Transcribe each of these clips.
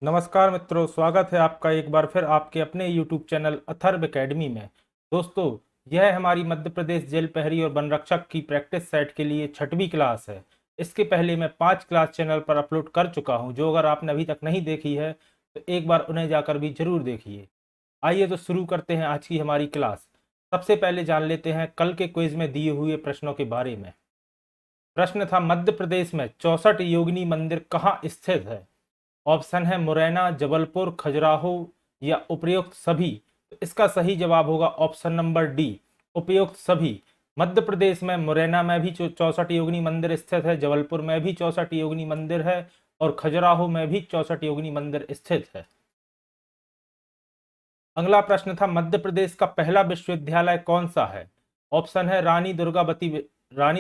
नमस्कार मित्रों, स्वागत है आपका एक बार फिर आपके अपने YouTube चैनल अथर्व एकेडमी में। दोस्तों, यह हमारी मध्य प्रदेश जेल प्रहरी और वन रक्षक की प्रैक्टिस सेट के लिए 6वीं क्लास है। इसके पहले मैं 5 क्लास चैनल पर अपलोड कर चुका हूं, जो अगर आपने अभी तक नहीं देखी है तो एक बार उन्हें जाकर भी जरूर देखिए। आइए तो शुरू करते हैं आज की हमारी क्लास। सबसे पहले जान लेते हैं कल के क्विज में दिए हुए प्रश्नों के बारे में। प्रश्न था, मध्य प्रदेश में 64 योगिनी मंदिर कहाँ स्थित है? ऑप्शन है मुरैना, जबलपुर, खजुराहो या उपयुक्त सभी। तो इसका सही जवाब होगा ऑप्शन नंबर डी, उपयुक्त सभी। मध्य प्रदेश में मुरैना में भी 64 योगिनी मंदिर स्थित है, जबलपुर में भी 64 योगिनी मंदिर है और खजुराहो में भी 64 योगिनी मंदिर स्थित है। अगला प्रश्न था, मध्य प्रदेश का पहला विश्वविद्यालय कौन सा है? ऑप्शन है रानी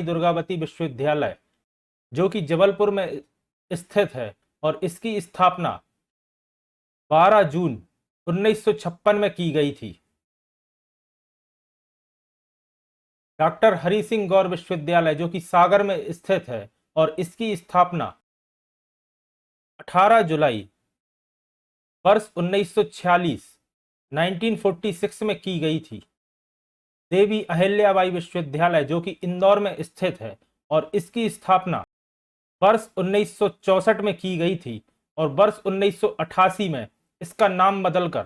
दुर्गावती विश्वविद्यालय, जो कि जबलपुर में स्थित है और इसकी स्थापना 12 जून 1956 में की गई थी। डॉक्टर हरि सिंह गौर विश्वविद्यालय, जो कि सागर में स्थित है और इसकी स्थापना 18 जुलाई वर्ष 1946 में की गई थी। देवी अहिल्याबाई विश्वविद्यालय, जो कि इंदौर में स्थित है और इसकी स्थापना वर्ष 1964 में की गई थी और वर्ष 1988 में इसका नाम बदलकर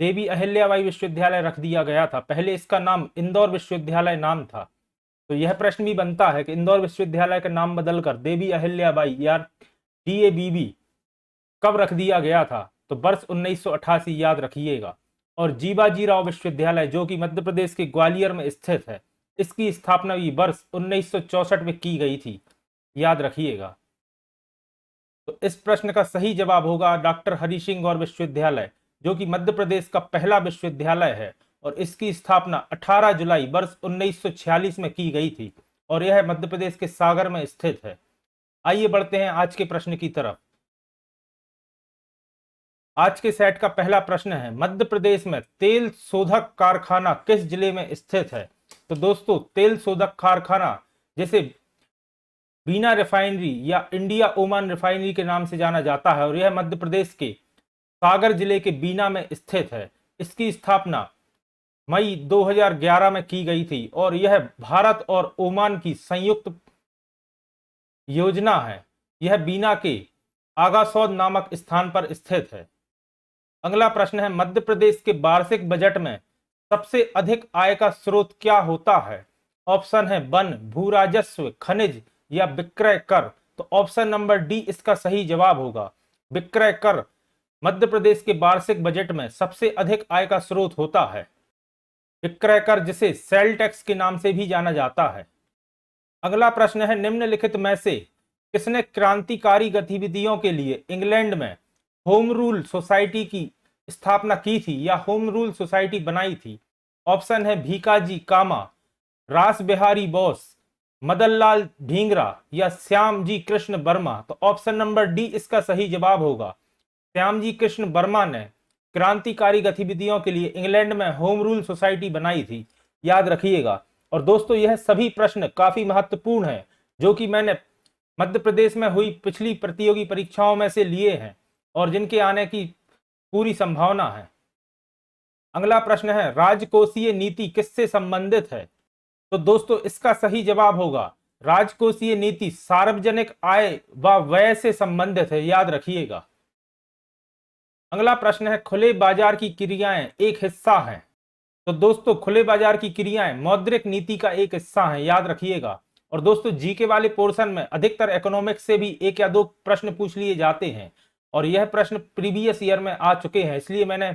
देवी अहिल्याबाई विश्वविद्यालय रख दिया गया था। पहले इसका नाम इंदौर विश्वविद्यालय नाम था। तो यह प्रश्न भी बनता है कि इंदौर विश्वविद्यालय का नाम बदलकर देवी अहिल्याबाई या DABB कब रख दिया गया था? तो वर्ष 1988 याद रखिएगा। और जीवाजीराव विश्वविद्यालय, जो कि मध्य प्रदेश के ग्वालियर में स्थित है, इसकी स्थापना भी वर्ष 1964 में की गई थी, याद रखिएगा। तो इस प्रश्न का सही जवाब होगा डॉक्टर हरि सिंह गौर विश्वविद्यालय, जो कि मध्य प्रदेश का पहला विश्वविद्यालय है और इसकी स्थापना 18 जुलाई वर्ष 1946 में की गई थी और यह मध्य प्रदेश के सागर में स्थित है। आइए बढ़ते हैं आज के प्रश्न की तरफ। आज के सेट का पहला प्रश्न है, मध्य प्रदेश में तेल शोधक कारखाना किस जिले में स्थित है? तो दोस्तों, तेल शोधक कारखाना जैसे बीना रिफाइनरी या इंडिया ओमान रिफाइनरी के नाम से जाना जाता है और यह मध्य प्रदेश के सागर जिले के बीना में स्थित है। इसकी स्थापना मई 2011 में की गई थी और यह भारत और ओमान की संयुक्त योजना है। यह बीना के आगासौद नामक स्थान पर स्थित है। अगला प्रश्न है, मध्य प्रदेश के वार्षिक बजट में सबसे अधिक आय का स्रोत क्या होता है? ऑप्शन है वन, भू राजस्व, खनिज या विक्रय कर। तो ऑप्शन नंबर डी इसका सही जवाब होगा, विक्रय कर। मध्य प्रदेश के वार्षिक बजट में सबसे अधिक आय का स्रोत होता है विक्रय कर, जिसे सेल टैक्स के नाम से भी जाना जाता है। अगला प्रश्न है, निम्नलिखित में से किसने क्रांतिकारी गतिविधियों के लिए इंग्लैंड में होम रूल सोसाइटी की स्थापना की थी या होम रूल सोसाइटी बनाई थी? ऑप्शन है भीकाजी कामा, रास बिहारी बोस, मदनलाल ढींगरा या श्याम जी कृष्ण वर्मा। तो ऑप्शन नंबर डी इसका सही जवाब होगा, श्याम जी कृष्ण वर्मा ने क्रांतिकारी गतिविधियों के लिए इंग्लैंड में होम रूल सोसाइटी बनाई थी, याद रखिएगा। और दोस्तों, यह सभी प्रश्न काफी महत्वपूर्ण है जो कि मैंने मध्य प्रदेश में हुई पिछली प्रतियोगी परीक्षाओं में से लिए हैं और जिनके आने की पूरी संभावना है। अगला प्रश्न है, राजकोषीय नीति किससे संबंधित है? तो दोस्तों, इसका सही जवाब होगा, राजकोषीय नीति सार्वजनिक आय व व्यय से संबंधित है, याद रखिएगा। अगला प्रश्न है, खुले बाजार की क्रियाएं एक हिस्सा हैं। तो दोस्तों, खुले बाजार की क्रियाएं मौद्रिक नीति का एक हिस्सा है, याद रखिएगा। और दोस्तों, जीके वाले पोर्शन में अधिकतर इकोनॉमिक्स से भी एक या दो प्रश्न पूछ लिए जाते हैं और यह प्रश्न प्रीवियस ईयर में आ चुके हैं, इसलिए मैंने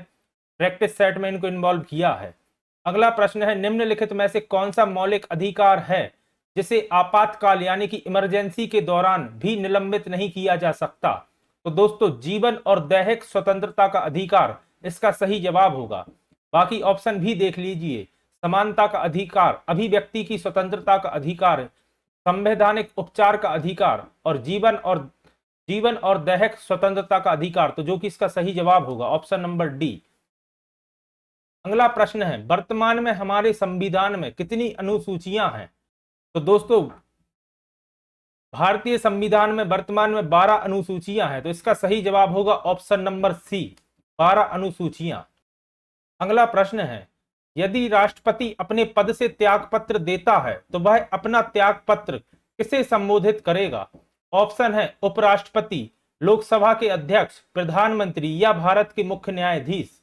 प्रैक्टिस सेट में इनको इन्वॉल्व किया है। अगला प्रश्न है, निम्नलिखित में से कौन सा मौलिक अधिकार है जिसे आपातकाल यानी कि इमरजेंसी के दौरान भी निलंबित नहीं किया जा सकता? तो दोस्तों, जीवन और दैहिक स्वतंत्रता का अधिकार इसका सही जवाब होगा। बाकी ऑप्शन भी देख लीजिए, समानता का अधिकार, अभिव्यक्ति की स्वतंत्रता का अधिकार, संवैधानिक उपचार का अधिकार और जीवन और दैहिक स्वतंत्रता का अधिकार। तो जो कि इसका सही जवाब होगा ऑप्शन नंबर डी। अगला प्रश्न है, वर्तमान में हमारे संविधान में कितनी अनुसूचियां हैं? तो दोस्तों, भारतीय संविधान में वर्तमान में 12 अनुसूचियां हैं, तो इसका सही जवाब होगा ऑप्शन नंबर सी, 12 अनुसूचियां। अगला प्रश्न है, यदि राष्ट्रपति अपने पद से त्यागपत्र देता है तो वह अपना त्यागपत्र किसे संबोधित करेगा? ऑप्शन है उपराष्ट्रपति, लोकसभा के अध्यक्ष, प्रधानमंत्री या भारत के मुख्य न्यायाधीश।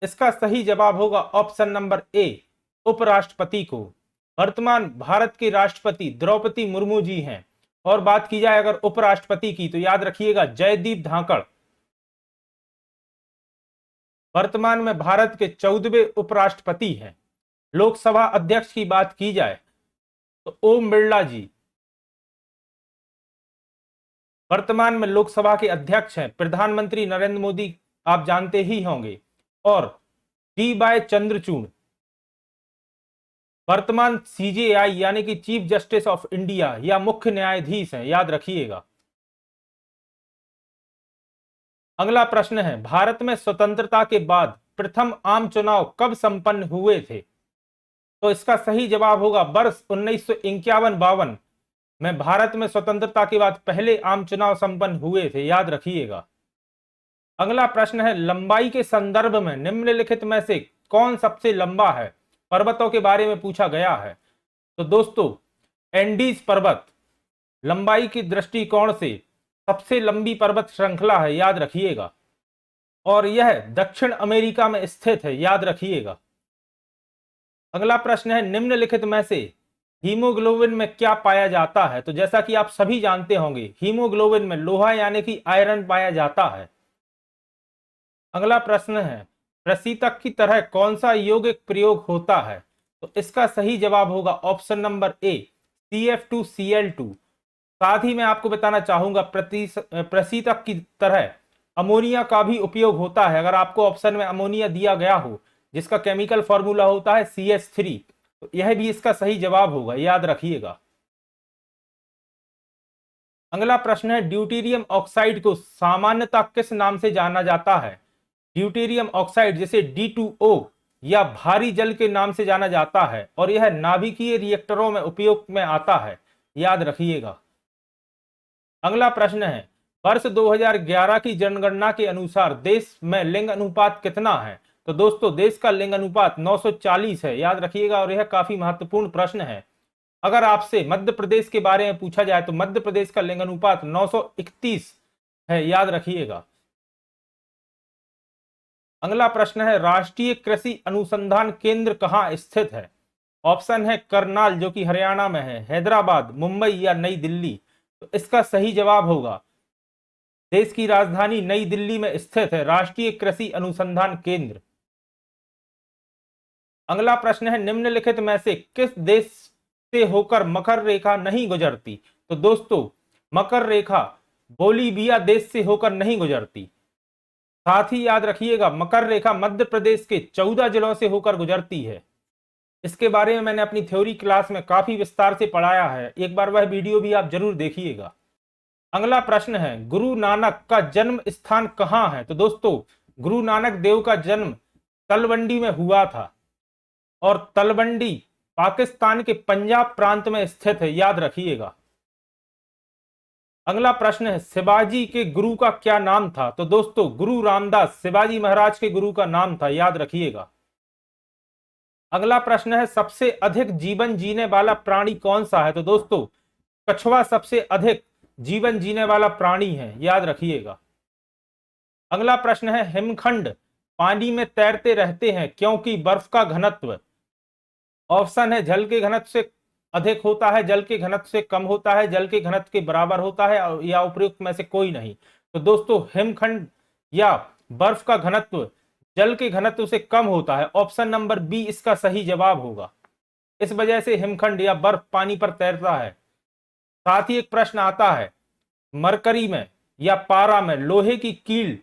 इसका सही जवाब होगा ऑप्शन नंबर ए, उपराष्ट्रपति को। वर्तमान भारत के राष्ट्रपति द्रौपदी मुर्मू जी हैं, और बात की जाए अगर उपराष्ट्रपति की तो याद रखिएगा जयदीप धाकड़। वर्तमान में भारत के 14वें उपराष्ट्रपति हैं। लोकसभा अध्यक्ष की बात की जाए तो ओम बिरला जी वर्तमान में लोकसभा के अध्यक्ष हैं। प्रधानमंत्री नरेंद्र मोदी आप जानते ही होंगे, और डी वाई चंद्रचूड़ वर्तमान सीजेआई यानी कि चीफ जस्टिस ऑफ इंडिया या मुख्य न्यायाधीश हैं, याद रखिएगा। अगला प्रश्न है, भारत में स्वतंत्रता के बाद प्रथम आम चुनाव कब संपन्न हुए थे? तो इसका सही जवाब होगा वर्ष 1951-52 में भारत में स्वतंत्रता के बाद पहले आम चुनाव संपन्न हुए थे, याद रखिएगा। अगला प्रश्न है, लंबाई के संदर्भ में निम्नलिखित में से कौन सबसे लंबा है? पर्वतों के बारे में पूछा गया है। तो दोस्तों एंडीज पर्वत लंबाई की दृष्टिकोण से सबसे लंबी पर्वत श्रृंखला है, याद रखिएगा, और यह दक्षिण अमेरिका में स्थित है, याद रखिएगा। अगला प्रश्न है, निम्नलिखित में से हीमोग्लोबिन में क्या पाया जाता है? तो जैसा कि आप सभी जानते होंगे हीमोग्लोबिन में लोहा यानी कि आयरन पाया जाता है। अगला प्रश्न है, प्रशीतक की तरह कौन सा यौगिक प्रयोग होता है? तो इसका सही जवाब होगा ऑप्शन नंबर ए, CF2Cl2। साथ ही मैं आपको बताना चाहूंगा प्रशीतक की तरह अमोनिया का भी उपयोग होता है। अगर आपको ऑप्शन में अमोनिया दिया गया हो जिसका केमिकल फॉर्मूला होता है CH3, तो यह भी इसका सही जवाब होगा, याद रखिएगा। अगला प्रश्न है, ड्यूटेरियम ऑक्साइड को सामान्यतः किस नाम से जाना जाता है? ड्यूटेरियम ऑक्साइड जिसे D2O या भारी जल के नाम से जाना जाता है, और यह नाभिकीय रिएक्टरों में उपयोग में आता है, याद रखिएगा। अगला प्रश्न है, वर्ष 2011 की जनगणना के अनुसार देश में लिंग अनुपात कितना है? तो दोस्तों देश का लिंग अनुपात 940 है, याद रखिएगा, और यह काफी महत्वपूर्ण प्रश्न है। अगर आपसे मध्य प्रदेश के बारे में पूछा जाए तो मध्य प्रदेश का लिंग अनुपात 931 है, याद रखिएगा। अगला प्रश्न है, राष्ट्रीय कृषि अनुसंधान केंद्र कहां स्थित है? ऑप्शन है करनाल जो कि हरियाणा में है, हैदराबाद, मुंबई या नई दिल्ली। तो इसका सही जवाब होगा देश की राजधानी नई दिल्ली में स्थित है राष्ट्रीय कृषि अनुसंधान केंद्र। अगला प्रश्न है, निम्नलिखित में से किस देश से होकर मकर रेखा नहीं गुजरती? तो दोस्तों मकर रेखा बोलीविया देश से होकर नहीं गुजरती। साथ ही याद रखिएगा मकर रेखा मध्य प्रदेश के 14 जिलों से होकर गुजरती है। इसके बारे में मैंने अपनी थ्योरी क्लास में काफी विस्तार से पढ़ाया है, एक बार वह वीडियो भी आप जरूर देखिएगा। अगला प्रश्न है, गुरु नानक का जन्म स्थान कहां है? तो दोस्तों गुरु नानक देव का जन्म तलवंडी में हुआ था, और तलवंडी पाकिस्तान के पंजाब प्रांत में स्थित है, याद रखिएगा। अगला प्रश्न है, शिवाजी के गुरु का क्या नाम था? तो दोस्तों गुरु रामदास शिवाजी महाराज के गुरु का नाम था, याद रखिएगा। अगला प्रश्न है, सबसे अधिक जीवन जीने वाला प्राणी कौन सा है? तो दोस्तों कछुआ सबसे अधिक जीवन जीने वाला प्राणी है, याद रखिएगा। अगला प्रश्न है, हिमखंड पानी में तैरते रहते हैं क्योंकि बर्फ का घनत्व, ऑप्शन है जल के घनत्व से अधिक होता है, जल के घनत्व से कम होता है, जल के घनत्व के बराबर होता है, या उपयुक्त में से कोई नहीं। तो दोस्तों हिमखंड या बर्फ का घनत्व जल के घनत्व से कम होता है, ऑप्शन नंबर बी इसका सही जवाब होगा। इस वजह से हिमखंड या बर्फ पानी पर तैरता है। साथ ही एक प्रश्न आता है, मरकरी में या पारा में लोहे की कील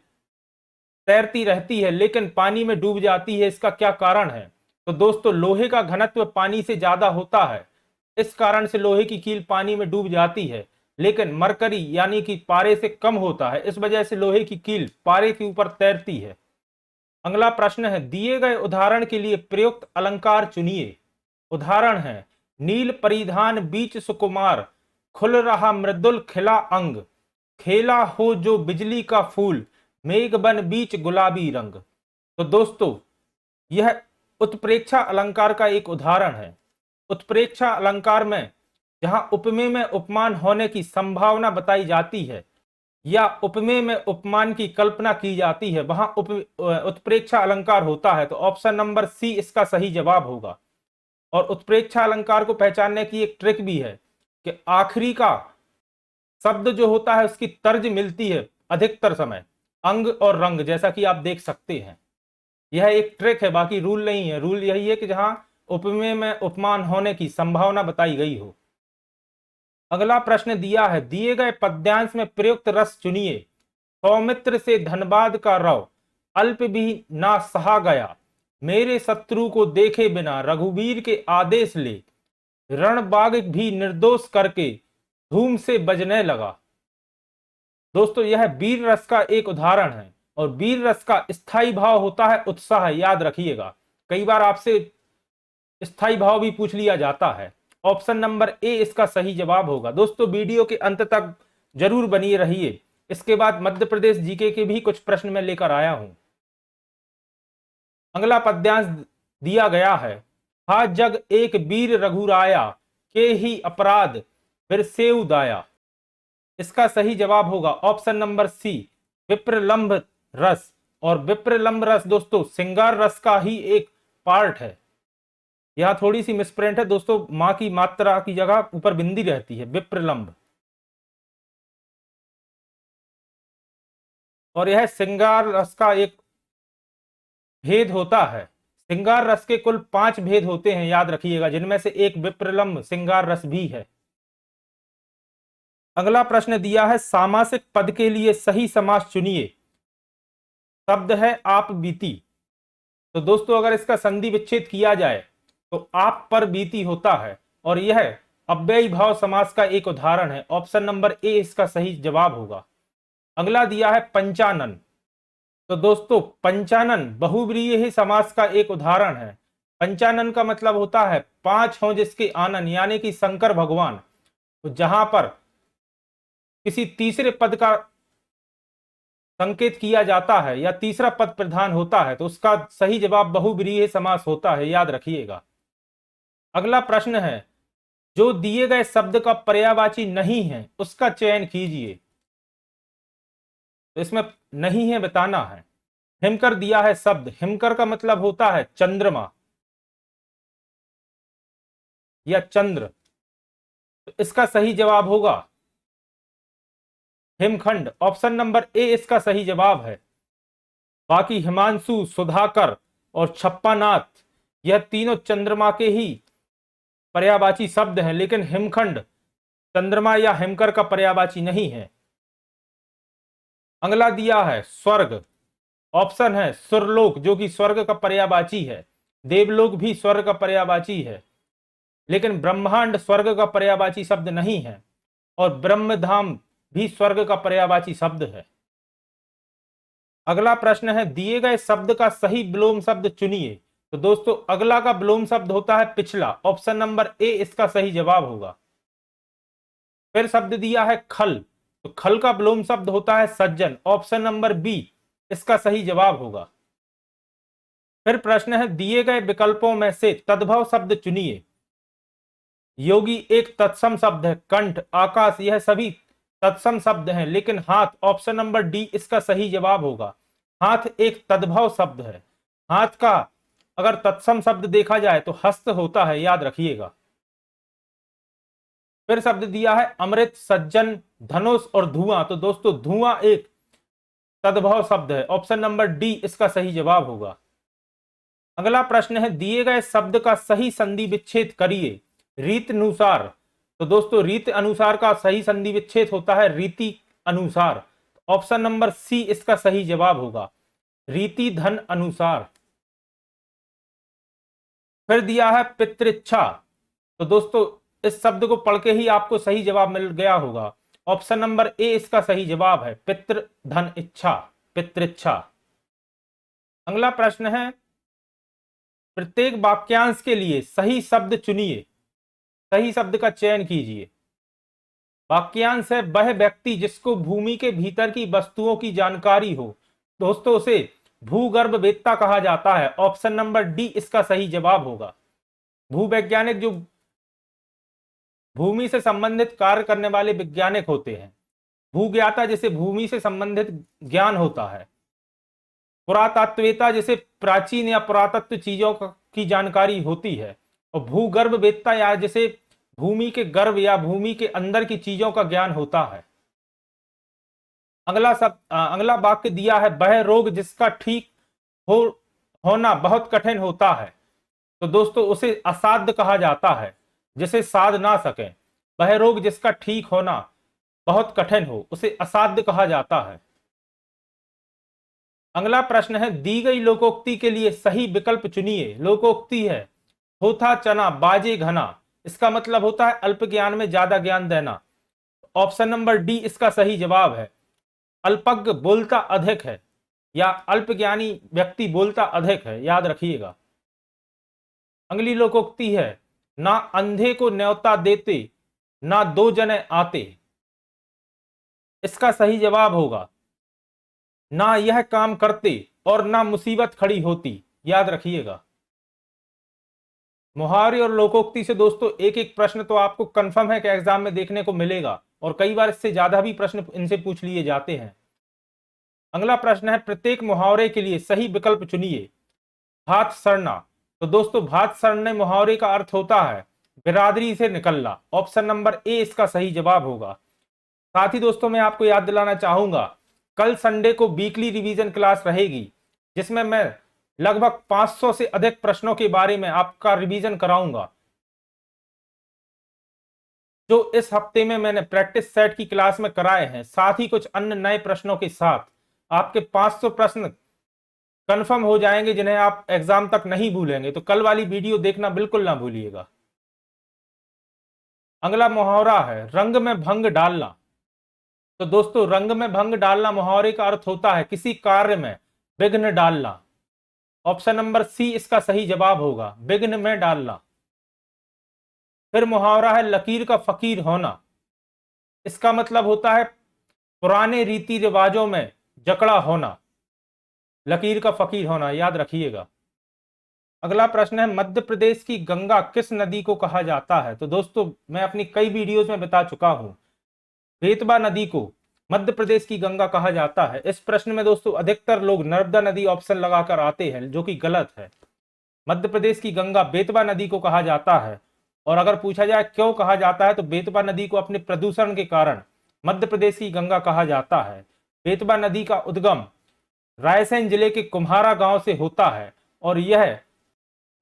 तैरती रहती है लेकिन पानी में डूब जाती है, इसका क्या कारण है? तो दोस्तों लोहे का घनत्व पानी से ज्यादा होता है, इस कारण से लोहे की कील पानी में डूब जाती है, लेकिन मरकरी यानी कि पारे से कम होता है, इस वजह से लोहे की कील पारे के ऊपर तैरती है। अगला प्रश्न है, दिए गए उदाहरण के लिए प्रयुक्त अलंकार चुनिए। उदाहरण है, नील परिधान बीच सुकुमार खुल रहा मृदुल खिला अंग, खेला हो जो बिजली का फूल, मेघ बन बीच गुलाबी रंग। तो दोस्तों यह उत्प्रेक्षा अलंकार का एक उदाहरण है। उत्प्रेक्षा अलंकार में जहां उपमेय में उपमान होने की संभावना बताई जाती है या उपमेय में उपमान की कल्पना की जाती है, वहां उत्प्रेक्षा अलंकार होता है। तो ऑप्शन नंबर सी इसका सही जवाब होगा। और उत्प्रेक्षा अलंकार को पहचानने की एक ट्रिक भी है कि आखिरी का शब्द जो होता है उसकी तर्ज मिलती है अधिकतर समय अंग और रंग, जैसा कि आप देख सकते हैं। यह एक ट्रिक है, बाकी रूल नहीं है। रूल यही है कि जहां उपमेय में उपमान होने की संभावना बताई गई हो। अगला प्रश्न दिया है, दिए गए पद्यांश में प्रयुक्त रस चुनिए। सौमित्र से धनबाद का रव, अल्प भी ना सहा गया, मेरे शत्रु को देखे बिना रघुवीर के आदेश ले, रणबाग भी निर्दोष करके धूम से बजने लगा। दोस्तों यह वीर रस का एक उदाहरण है और वीर रस का स्थायी भाव होता है उत्साह, याद रखिएगा। कई बार आपसे स्थायी भाव भी पूछ लिया जाता है। ऑप्शन नंबर ए इसका सही जवाब होगा। दोस्तों वीडियो के अंत तक जरूर बनिए रहिए, इसके बाद मध्य प्रदेश जीके के भी कुछ प्रश्न मैं लेकर आया हूं। अगला पद्यांश दिया गया है, हा जग एक वीर रघुराया, के ही अपराध फिर से उदाया। इसका सही जवाब होगा ऑप्शन नंबर सी, विप्रलंभ रस। और विप्रलंभ रस दोस्तों श्रृंगार रस का ही एक पार्ट है। यह थोड़ी सी मिसप्रिंट है दोस्तों, मां की मात्रा की जगह ऊपर बिंदी रहती है, विप्रलंभ। और यह श्रृंगार रस का एक भेद होता है। श्रृंगार रस के कुल 5 भेद होते हैं, याद रखिएगा, जिनमें से एक विप्रलंभ श्रृंगार रस भी है। अगला प्रश्न दिया है, सामासिक पद के लिए सही समास चुनिए। शब्द है आप बीती। तो दोस्तों अगर इसका संधि विच्छेद किया जाए तो आप पर बीती होता है और यह अव्ययी भाव समास का एक उदाहरण है। ऑप्शन नंबर ए इसका सही जवाब होगा। अगला दिया है पंचानन। तो दोस्तों पंचानन बहुव्रीहि समास का एक उदाहरण है। पंचानन का मतलब होता है 5 हों जिसके आनन, यानी कि शंकर भगवान। तो जहां पर किसी तीसरे पद का संकेत किया जाता है या तीसरा पद प्रधान होता है तो उसका सही जवाब बहुव्रीहि समास होता है, याद रखिएगा। अगला प्रश्न है, जो दिए गए शब्द का पर्यायवाची नहीं है उसका चयन कीजिए। तो इसमें नहीं है बताना है। हिमकर दिया है शब्द, हिमकर का मतलब होता है चंद्रमा या चंद्र। तो इसका सही जवाब होगा हिमखंड। ऑप्शन नंबर ए इसका सही जवाब है। बाकी हिमांशु, सुधाकर और छप्पानाथ यह तीनों चंद्रमा के ही पर्यायवाची शब्द हैं, लेकिन हिमखंड चंद्रमा या हिमकर का पर्यायवाची नहीं है। अगला दिया है स्वर्ग। ऑप्शन है सुरलोक जो कि स्वर्ग का पर्यायवाची है, देवलोक भी स्वर्ग का पर्यायवाची है, लेकिन ब्रह्मांड स्वर्ग का पर्यायवाची शब्द नहीं है और ब्रह्मधाम भी स्वर्ग का पर्यायवाची शब्द है। अगला प्रश्न है, दिए गए शब्द का सही विलोम शब्द चुनिए। तो दोस्तों अगला का विलोम शब्द होता है पिछला। ऑप्शन नंबर ए इसका सही जवाब होगा। फिर शब्द दिया है खल। तो खल का विलोम शब्द होता है सज्जन। ऑप्शन नंबर बी इसका सही जवाब होगा। फिर प्रश्न है, दिए गए विकल्पों में से तद्भव शब्द चुनिए। योगी एक तत्सम शब्द है, कंठ, आकाश यह सभी तत्सम शब्द हैं, लेकिन हाथ ऑप्शन नंबर डी इसका सही जवाब होगा। हाथ एक तद्भव शब्द है। हाथ का अगर तत्सम शब्द देखा जाए तो हस्त होता है, याद रखिएगा। फिर शब्द दिया है अमृत, सज्जन, धनुष और धुआं। तो दोस्तों धुआं एक तद्भव शब्द है। ऑप्शन नंबर डी इसका सही जवाब होगा। अगला प्रश्न है, दिए गए शब्द का सही संधि विच्छेद करिए रीत अनुसार। तो दोस्तों रीत अनुसार का सही संधि विच्छेद होता है रीति अनुसार। ऑप्शन नंबर सी इसका सही जवाब होगा, रीति धन अनुसार। फिर दिया है पितृच्छा। तो दोस्तों इस शब्द को पढ़ के ही आपको सही जवाब मिल गया होगा। ऑप्शन नंबर ए इसका सही जवाब है, पितृ धन इच्छा, पितृच्छा। अगला प्रश्न है, प्रत्येक वाक्यांश के लिए सही शब्द चुनिए। सही शब्द का चयन कीजिए। वाक्यांश है वह व्यक्ति जिसको भूमि के भीतर की वस्तुओं की जानकारी हो। दोस्तों उसे भूगर्भवेत्ता कहा जाता है। ऑप्शन नंबर डी इसका सही जवाब होगा। भूवैज्ञानिक जो भूमि से संबंधित कार्य करने वाले वैज्ञानिक होते हैं। भूज्ञाता जिसे भूमि से संबंधित ज्ञान होता है। पुरातत्ववेत्ता जिसे प्राचीन या पुरातत्व चीजों की जानकारी होती है। और भूगर्भवेत्ता या जिसे भूमि के गर्भ या भूमि के अंदर की चीजों का ज्ञान होता है। अगला वाक्य दिया है वह रोग जिसका ठीक होना बहुत कठिन होता है। तो दोस्तों उसे असाध्य कहा जाता है, जिसे साध ना सके। वह रोग जिसका ठीक होना बहुत कठिन हो उसे असाध्य कहा जाता है। अगला प्रश्न है दी गई लोकोक्ति के लिए सही विकल्प चुनिए। लोकोक्ति है होथा चना बाजे घना। इसका मतलब होता है अल्प ज्ञान में ज्यादा ज्ञान देना। ऑप्शन नंबर डी इसका सही जवाब है। अल्पज्ञ बोलता अधिक है या अल्पज्ञानी व्यक्ति बोलता अधिक है, याद रखिएगा। अगली लोकोक्ति है ना अंधे को न्योता देते ना दो जने आते। इसका सही जवाब होगा ना यह काम करते और ना मुसीबत खड़ी होती, याद रखिएगा। मुहावरे और लोकोक्ति से दोस्तों एक एक प्रश्न तो आपको कंफर्म है कि एग्जाम में देखने को मिलेगा और कई बार इससे ज्यादा भी प्रश्न इनसे पूछ लिए जाते हैं। अगला प्रश्न है प्रत्येक मुहावरे के लिए सही विकल्प चुनिए। भात सड़ना। तो दोस्तों भात सड़ने मुहावरे का अर्थ होता है बिरादरी से निकलना। ऑप्शन नंबर ए इसका सही जवाब होगा। साथ ही दोस्तों मैं आपको याद दिलाना चाहूंगा कल संडे को वीकली रिवीजन क्लास रहेगी, जिसमें मैं लगभग 500 से अधिक प्रश्नों के बारे में आपका रिवीजन कराऊंगा। जो इस हफ्ते में मैंने प्रैक्टिस सेट की क्लास में कराए हैं, साथ ही कुछ अन्य नए प्रश्नों के साथ आपके 500 प्रश्न कंफर्म हो जाएंगे जिन्हें आप एग्जाम तक नहीं भूलेंगे। तो कल वाली वीडियो देखना बिल्कुल ना भूलिएगा। अगला मुहावरा है रंग में भंग डालना। तो दोस्तों रंग में भंग डालना मुहावरे का अर्थ होता है किसी कार्य में विघ्न डालना। ऑप्शन नंबर सी इसका सही जवाब होगा, विघ्न में डालना। फिर मुहावरा है लकीर का फकीर होना। इसका मतलब होता है पुराने रीति रिवाजों में जकड़ा होना। लकीर का फकीर होना, याद रखिएगा। अगला प्रश्न है मध्य प्रदेश की गंगा किस नदी को कहा जाता है। तो दोस्तों मैं अपनी कई वीडियोस में बता चुका हूं, बेतवा नदी को मध्य प्रदेश की गंगा कहा जाता है। इस प्रश्न में दोस्तों अधिकतर लोग नर्मदा नदी ऑप्शन लगाकर आते हैं, जो कि गलत है। मध्य प्रदेश की गंगा बेतवा नदी को कहा जाता है। और अगर पूछा जाए क्यों कहा जाता है, तो बेतवा नदी को अपने प्रदूषण के कारण मध्य प्रदेश की गंगा कहा जाता है। बेतवा नदी का उद्गम रायसेन जिले के कुम्हारा गांव से होता है और यह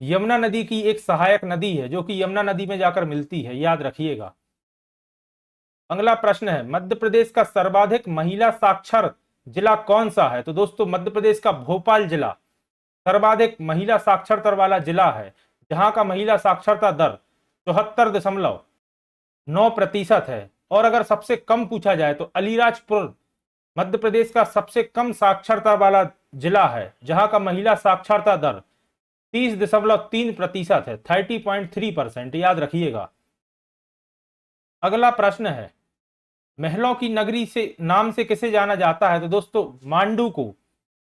यमुना नदी की एक सहायक नदी है, जो कि यमुना नदी में जाकर मिलती है, याद रखिएगा। अगला प्रश्न है मध्य प्रदेश का सर्वाधिक महिला साक्षर जिला कौन सा है। तो दोस्तों मध्य प्रदेश का भोपाल जिला सर्वाधिक महिला साक्षरता वाला जिला है, जहां का महिला साक्षरता दर 74.9% है। और अगर सबसे कम पूछा जाए तो अलीराजपुर मध्य प्रदेश का सबसे कम साक्षरता वाला जिला है, जहां का महिला साक्षरता दर 30.3% है, 30.3%, याद रखिएगा। अगला प्रश्न है महलों की नगरी से नाम से किसे जाना जाता है। तो दोस्तों मांडू को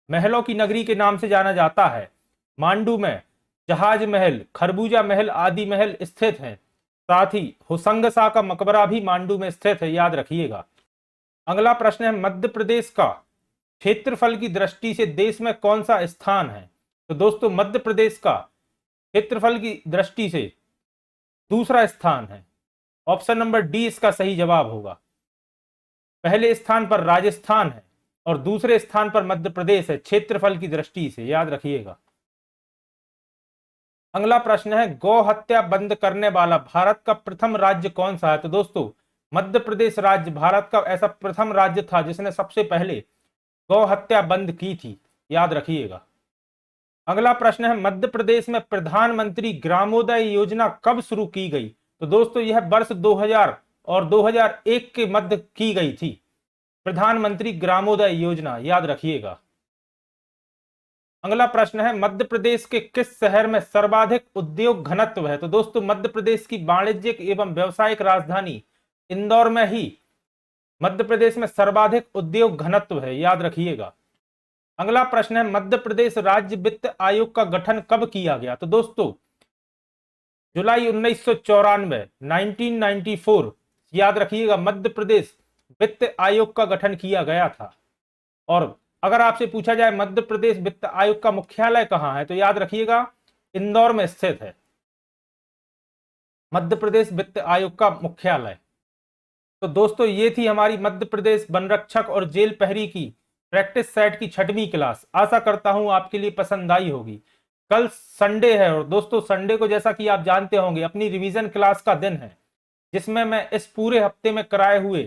महलों की नगरी के नाम से जाना जाता है। मांडू में जहाज महल, खरबूजा महल आदि महल स्थित हैं। साथ ही होसंगसा का मकबरा भी मांडू में स्थित है, याद रखिएगा। अगला प्रश्न है मध्य प्रदेश का क्षेत्रफल की दृष्टि से देश में कौन सा स्थान है। तो दोस्तों मध्य प्रदेश का क्षेत्रफल की दृष्टि से दूसरा स्थान है। ऑप्शन नंबर डी इसका सही जवाब होगा। पहले स्थान पर राजस्थान है और दूसरे स्थान पर मध्य प्रदेश है क्षेत्रफल की दृष्टि से, याद रखिएगा। अगला प्रश्न है गौ हत्या बंद करने वाला भारत का प्रथम राज्य कौन सा है। तो दोस्तों मध्य प्रदेश राज्य भारत का ऐसा प्रथम राज्य था जिसने सबसे पहले गौ हत्या बंद की थी, याद रखिएगा। अगला प्रश्न है मध्य प्रदेश में प्रधानमंत्री ग्रामोदय योजना कब शुरू की गई। तो दोस्तों यह वर्ष 2000 और 2001 के मध्य की गई थी, प्रधानमंत्री ग्रामोदय योजना, याद रखिएगा। अगला प्रश्न है मध्य प्रदेश के किस शहर में सर्वाधिक उद्योग घनत्व है। तो दोस्तों मध्य प्रदेश की वाणिज्यिक एवं व्यावसायिक राजधानी इंदौर में ही मध्य प्रदेश में सर्वाधिक उद्योग घनत्व है, याद रखिएगा। अगला प्रश्न है, मध्य प्रदेश राज्य वित्त आयोग का गठन कब किया गया? तो दोस्तों जुलाई 1994, 1994, याद रखिएगा, मध्य प्रदेश वित्त आयोग का गठन किया गया था। और अगर आपसे पूछा जाए मध्य प्रदेश वित्त आयोग का मुख्यालय कहां है, तो याद रखिएगा इंदौर में स्थित है मध्य प्रदेश वित्त आयोग का मुख्यालय। तो दोस्तों ये थी हमारी मध्य प्रदेश वन रक्षक और जेल प्रहरी की प्रैक्टिस सेट की 6वीं क्लास। आशा करता हूं आपके लिए पसंद आई होगी। कल संडे है और दोस्तों संडे को जैसा कि आप जानते होंगे अपनी रिवीजन क्लास का दिन है, जिसमें मैं इस पूरे हफ्ते में कराए हुए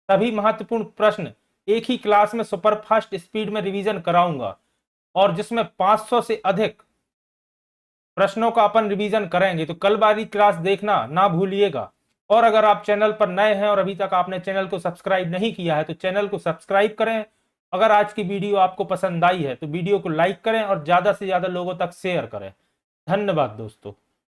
सभी महत्वपूर्ण प्रश्न एक ही क्लास में सुपरफास्ट स्पीड में रिवीजन कराऊंगा और जिसमें 500 से अधिक प्रश्नों का अपन रिवीजन करेंगे। तो कल वाली क्लास देखना ना भूलिएगा। और अगर आप चैनल पर नए हैं और अभी तक आपने चैनल को सब्सक्राइब नहीं किया है तो चैनल को सब्सक्राइब करें। अगर आज की वीडियो आपको पसंद आई है तो वीडियो को लाइक करें और ज्यादा से ज्यादा लोगों तक शेयर करें। धन्यवाद दोस्तों।